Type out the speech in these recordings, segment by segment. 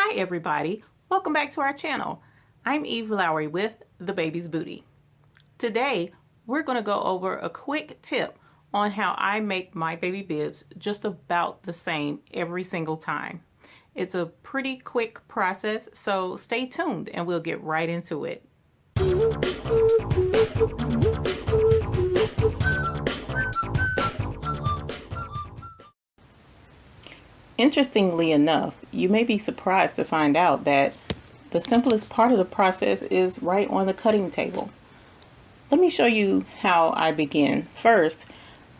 Hi everybody, welcome back to our channel. I'm Eve Lowry with The Baby's Booty. Today we're going to go over a quick tip on how I make my baby bibs just about the same every single time. It's a pretty quick process, so stay tuned and we'll get right into it. Interestingly enough, you may be surprised to find out that the simplest part of the process is right on the cutting table. Let me show you how I begin. First,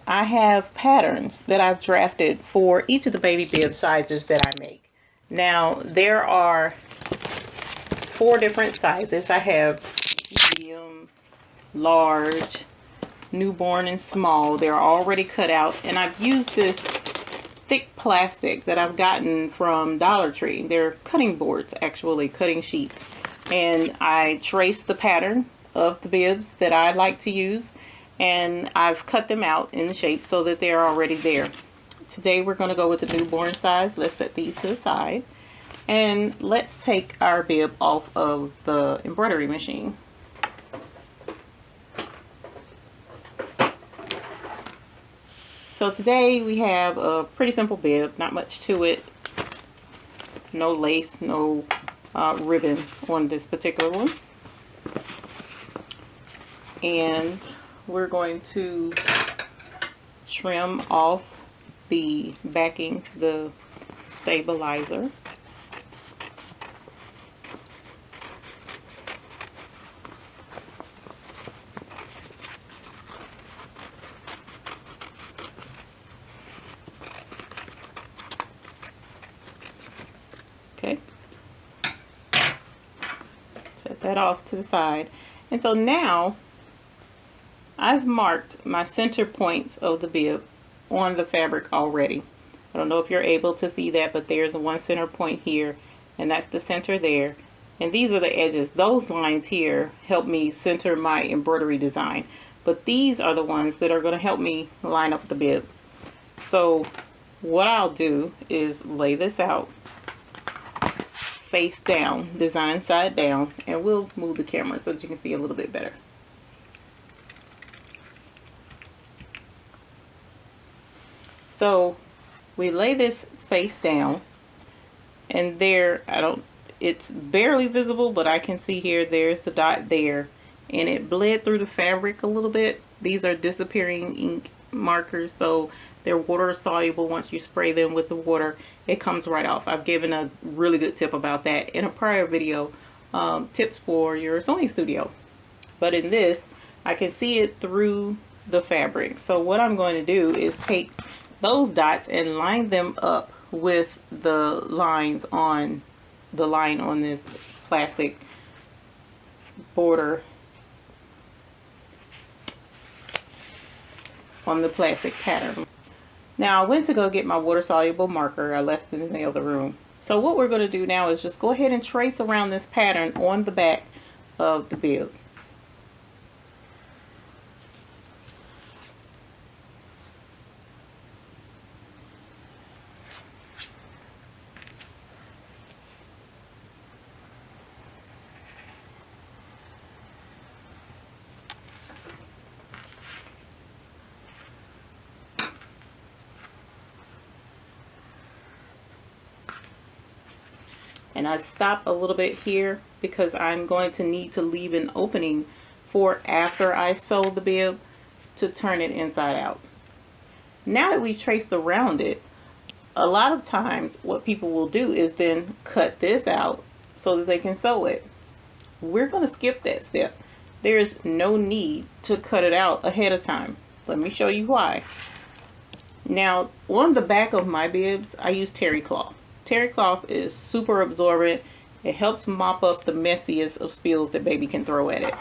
I have patterns that I've drafted for each of the baby bib sizes that I make. Now, there are 4 different sizes. I have medium, large, newborn, and small. They're already cut out, and I've used this thick plastic that I've gotten from Dollar Tree. They're cutting boards, actually, cutting sheets. And I traced the pattern of the bibs that I like to use, and I've cut them out in the shape so that they're already there. Today we're going to go with the newborn size. Let's set these to the side, and let's take our bib off of the embroidery machine. So today we have a pretty simple bib, not much to it. No lace, no ribbon on this particular one. And we're going to trim off the backing, the stabilizer. Okay, set that off to the side. And so now I've marked my center points of the bib on the fabric already. I don't know if you're able to see that, but there's one center point here, and that's the center there. And these are the edges. Those lines here help me center my embroidery design, but these are the ones that are going to help me line up the bib. So what I'll do is lay this out face down, design side down, and we'll move the camera so that you can see a little bit better. So we lay this face down, and there, it's barely visible, but I can see here, there's the dot there, and it bled through the fabric a little bit. These are disappearing ink markers, so they're water soluble. Once you spray them with the water, it comes right off. I've given a really good tip about that in a prior video, tips for your sewing studio. But in this, I can see it through the fabric. So what I'm going to do is take those dots and line them up with the lines on the line on this plastic border, on the plastic pattern. Now I went to go get my water soluble marker. I left it in the other room. So what we're going to do now is just go ahead and trace around this pattern on the back of the bib. And I stop a little bit here because I'm going to need to leave an opening for after I sew the bib to turn it inside out. Now that we've traced around it, a lot of times what people will do is then cut this out so that they can sew it. We're going to skip that step. There's no need to cut it out ahead of time. Let me show you why. Now, on the back of my bibs, I use terry cloth. Terry cloth is super absorbent. It helps mop up the messiest of spills that baby can throw at it.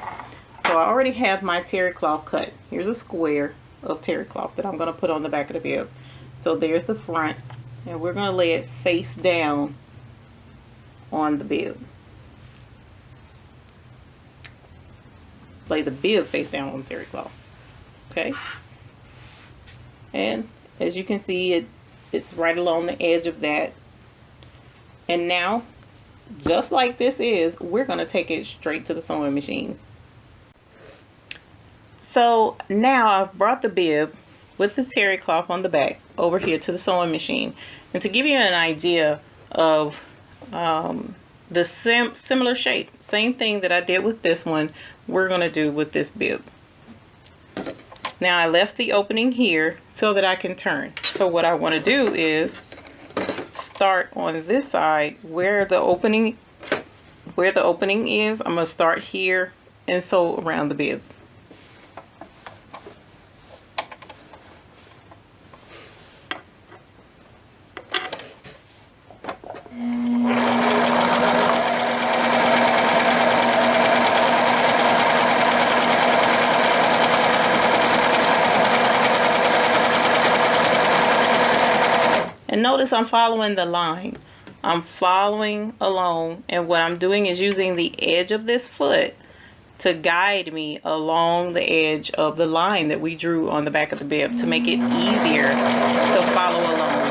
So I already have my terry cloth cut. Here's a square of terry cloth that I'm going to put on the back of the bib. So there's the front, and we're going to lay it face down on the bib. Lay the bib face down on the terry cloth. Okay, and as you can see, it's right along the edge of that. And now just like this is, we're going to take it straight to the sewing machine. So now I've brought the bib with the terry cloth on the back over here to the sewing machine. And to give you an idea of the similar shape, same thing that I did with this one, we're going to do with this bib. Now I left the opening here so that I can turn. So what I want to do is start on this side where the opening is. I'm going to start here and sew around the bib. And notice I'm following the line. I'm following along, and what I'm doing is using the edge of this foot to guide me along the edge of the line that we drew on the back of the bib to make it easier to follow along.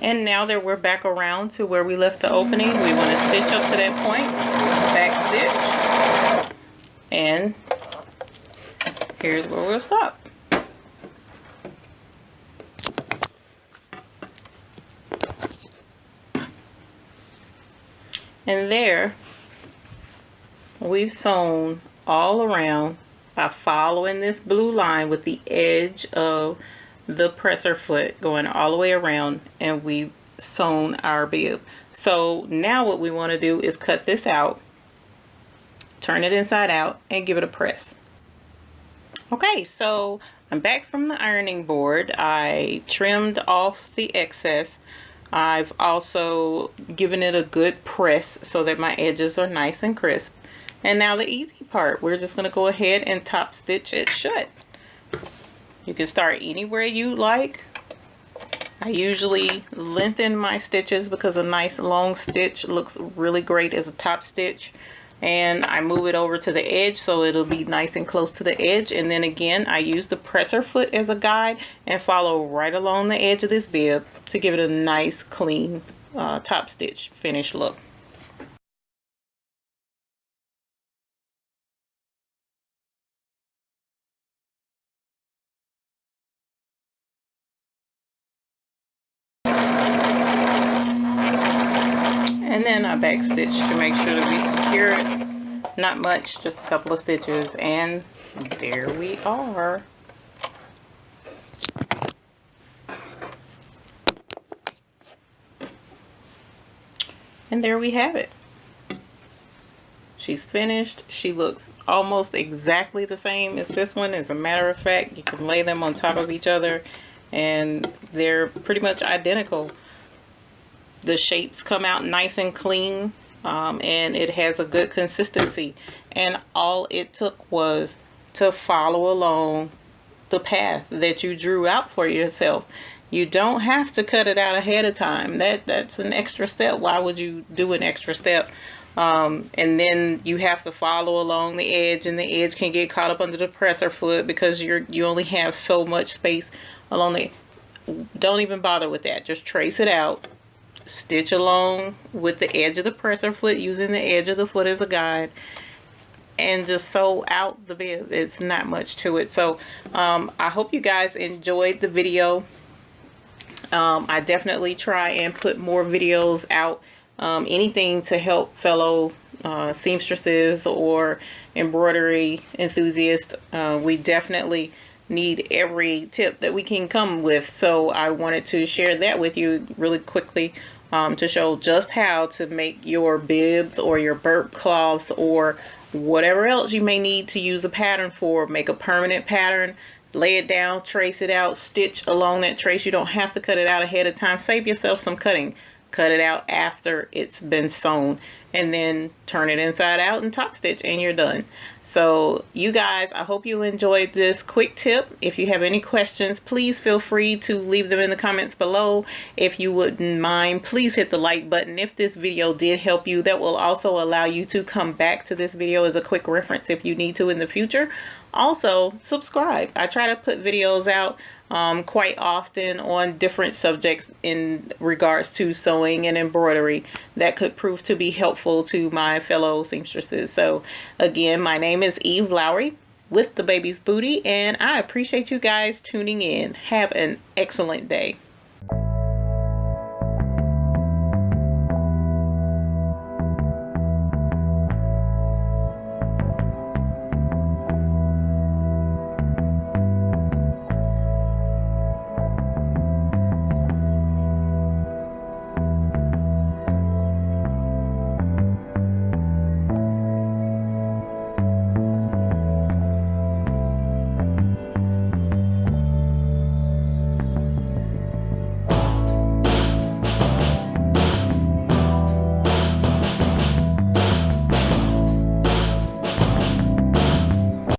And now that we're back around to where we left the opening, we want to stitch up to that point, back stitch, and here's where we'll stop. And there we've sewn all around by following this blue line with the edge of the presser foot going all the way around, and we've sewn our bib. So now what we want to do is cut this out, turn it inside out, and give it a press. Okay, so I'm back from the ironing board. I trimmed off the excess. I've also given it a good press so that my edges are nice and crisp. And now the easy part, we're just going to go ahead and top stitch it shut. You can start anywhere you like. I usually lengthen my stitches because a nice long stitch looks really great as a top stitch. And I move it over to the edge so it'll be nice and close to the edge. And then again, I use the presser foot as a guide and follow right along the edge of this bib to give it a nice clean top stitch finished look. And then I back stitch to make sure that we secure it. Not much, just a couple of stitches, and there we are. And there we have it. She's finished. She looks almost exactly the same as this one. As a matter of fact, you can lay them on top of each other and they're pretty much identical. The shapes come out nice and clean, and it has a good consistency, and all it took was to follow along the path that you drew out for yourself. You don't have to cut it out ahead of time. That's an extra step. Why would you do an extra step? And then you have to follow along the edge, and the edge can get caught up under the presser foot because you only have so much space along the. Don't even bother with that. Just trace it out. Stitch along with the edge of the presser foot using the edge of the foot as a guide, and just sew out the bib. It's not much to it. So I hope you guys enjoyed the video. I definitely try and put more videos out, anything to help fellow seamstresses or embroidery enthusiasts. We definitely need every tip that we can come with, so I wanted to share that with you really quickly, to show just how to make your bibs or your burp cloths or whatever else you may need to use a pattern for. Make a permanent pattern, lay it down, trace it out, stitch along that trace. You don't have to cut it out ahead of time. Save yourself some cutting. Cut it out after it's been sewn, and then turn it inside out and top stitch, and you're done. So you guys, I hope you enjoyed this quick tip. If you have any questions, please feel free to leave them in the comments below. If you wouldn't mind, please hit the like button. If this video did help you, that will also allow you to come back to this video as a quick reference if you need to in the future. Also, subscribe. I try to put videos out quite often on different subjects in regards to sewing and embroidery that could prove to be helpful to my fellow seamstresses. So again, my name is Eve Lowry with the Baby's Booty, and I appreciate you guys tuning in. Have an excellent day.